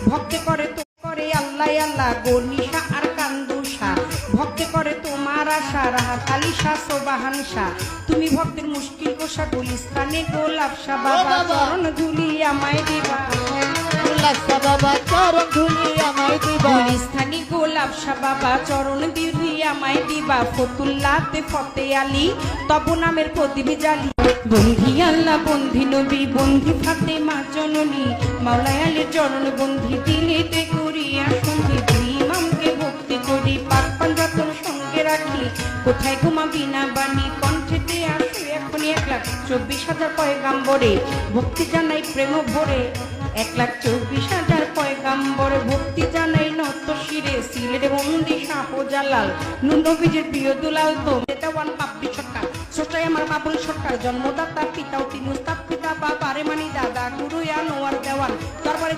ভক্তে করে তো করে আল্লাহ আল্লাহ গনিশা আর কান্দুষা ভক্তে করে তোমার আশা রাহাত আলী শাহ সোবাহান শাহ তুমি ভক্তের মুশকিল কোষা গুলিস্তানে গোলাপ শাহ বাবা চরণ ধুলি আমায় দিবা বাবা চরণ ধুলি আমায় দিবা গুলিস্তানি গোলাপ শাহ বাবা চরণ ধুলি আমায় দিবা ফতুল্লাতে ফতে আলী তব নামের প্রদীপ জালি বন্ধি আল্লাহ বন্ধি নবী বন্ধি ফাতেমা জননী মাওলায় আলীর চরণ বন্ধি দিলেতে করিয়া সন্ধি দুই ইমামকে ভক্তি করি পাক পাঞ্জাতন সঙ্গে রাখি কোথায় ঘুমাবি না বাণী কণ্ঠেতে আসো এখনই 1,24,000 পয়গাম্বরে ভক্তি জানাই প্রেম ভরে 1,24,000 পয়গাম্বরে ভক্তি জানাই নত শিরে সিলেট বন্দি শাহজালাল নবীজির প্রিয় দুলাল তো দেওয়ান বাপ্পি সরকার ছোটাই আমার বাবুল সরকার জন্মদাতা পিতা অতি মুস্তাফ পিতা বাবা রে মানি দাদা গুরু আনোয়ার দেওয়ান দরবারে